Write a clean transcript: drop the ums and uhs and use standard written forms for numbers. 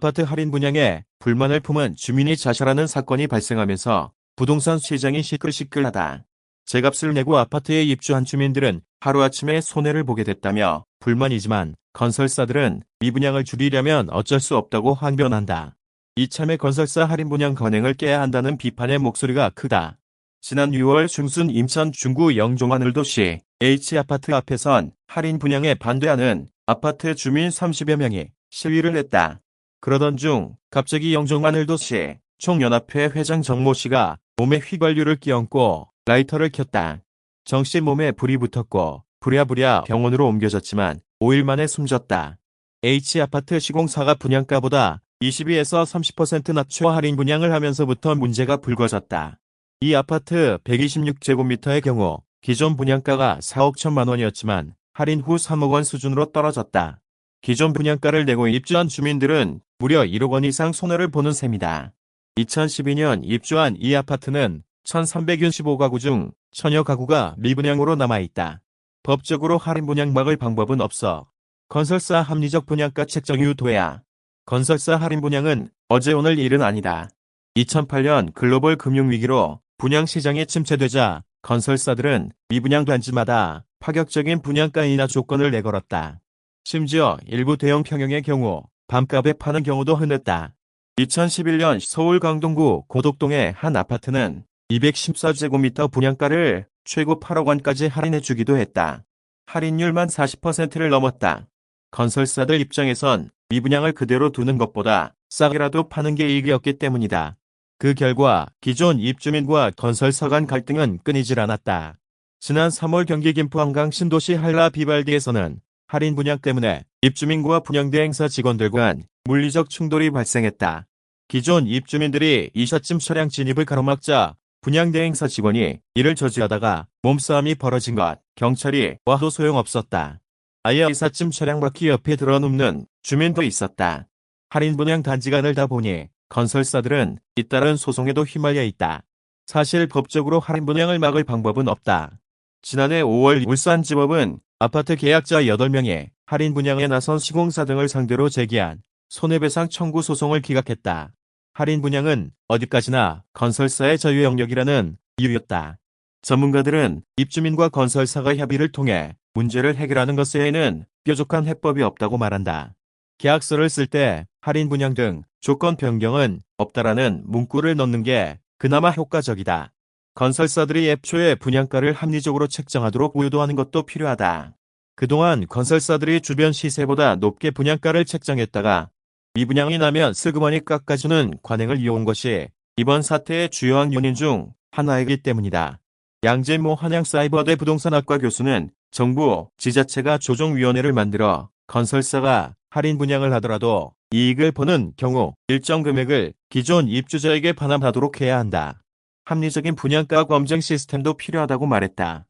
아파트 할인 분양에 불만을 품은 주민이 자살하는 사건이 발생하면서 부동산 시장이 시끌시끌하다. 제값을 내고 아파트에 입주한 주민들은 하루아침에 손해를 보게 됐다며 불만이지만 건설사들은 미분양을 줄이려면 어쩔 수 없다고 항변한다. 이참에 건설사 할인 분양 관행을 깨야 한다는 비판의 목소리가 크다. 지난 6월 중순 인천 중구 영종하늘도시 H아파트 앞에선 할인 분양에 반대하는 아파트 주민 30여 명이 시위를 했다. 그러던 중 갑자기 영종하늘도시 총연합회 회장 정모 씨가 몸에 휘발유를 끼얹고 라이터를 켰다. 정 씨 몸에 불이 붙었고 부랴부랴 병원으로 옮겨졌지만 5일 만에 숨졌다. H아파트 시공사가 분양가보다 22에서 30% 낮춰 할인 분양을 하면서부터 문제가 불거졌다. 이 아파트 126제곱미터의 경우 기존 분양가가 4억 1천만 원이었지만 할인 후 3억 원 수준으로 떨어졌다. 기존 분양가를 내고 입주한 주민들은 무려 1억 원 이상 손해를 보는 셈이다. 2012년 입주한 이 아파트는 1365가구 중 1000여 가구가 미분양으로 남아있다. 법적으로 할인 분양 막을 방법은 없어. 건설사 합리적 분양가 책정 유도야. 건설사 할인 분양은 어제 오늘 일은 아니다. 2008년 글로벌 금융위기로 분양 시장이 침체되자 건설사들은 미분양 단지마다 파격적인 분양가 인하 조건을 내걸었다. 심지어 일부 대형 평형의 경우 밤값에 파는 경우도 흔했다. 2011년 서울 강동구 고덕동의 한 아파트는 214제곱미터 분양가를 최고 8억 원까지 할인해주기도 했다. 할인율만 40%를 넘었다. 건설사들 입장에선 미분양을 그대로 두는 것보다 싸게라도 파는 게 이익이었기 때문이다. 그 결과 기존 입주민과 건설사 간 갈등은 끊이질 않았다. 지난 3월 경기 김포 한강 신도시 한라 비발디에서는 할인 분양 때문에 입주민과 분양대행사 직원들 간 물리적 충돌이 발생했다. 기존 입주민들이 이삿짐 차량 진입을 가로막자 분양대행사 직원이 이를 저지하다가 몸싸움이 벌어진 것, 경찰이 와도 소용없었다. 아예 이삿짐 차량 바퀴 옆에 들어눕는 주민도 있었다. 할인 분양 단지가 늘다 보니 건설사들은 잇따른 소송에도 휘말려 있다. 사실 법적으로 할인 분양을 막을 방법은 없다. 지난해 5월 울산지법은 아파트 계약자 8명이 할인 분양에 나선 시공사 등을 상대로 제기한 손해배상 청구 소송을 기각했다. 할인 분양은 어디까지나 건설사의 자유 영역이라는 이유였다. 전문가들은 입주민과 건설사가 협의를 통해 문제를 해결하는 것 외에는 뾰족한 해법이 없다고 말한다. 계약서를 쓸 때 할인 분양 등 조건 변경은 없다라는 문구를 넣는 게 그나마 효과적이다. 건설사들이 애초에 분양가를 합리적으로 책정하도록 유도하는 것도 필요하다. 그동안 건설사들이 주변 시세보다 높게 분양가를 책정했다가 미분양이 나면 슬그머니 깎아주는 관행을 이어온 것이 이번 사태의 주요한 요인 중 하나이기 때문이다. 양재모 한양사이버대 부동산학과 교수는 정부, 지자체가 조정위원회를 만들어 건설사가 할인 분양을 하더라도 이익을 보는 경우 일정 금액을 기존 입주자에게 반환하도록 해야 한다. 합리적인 분양가 검증 시스템도 필요하다고 말했다.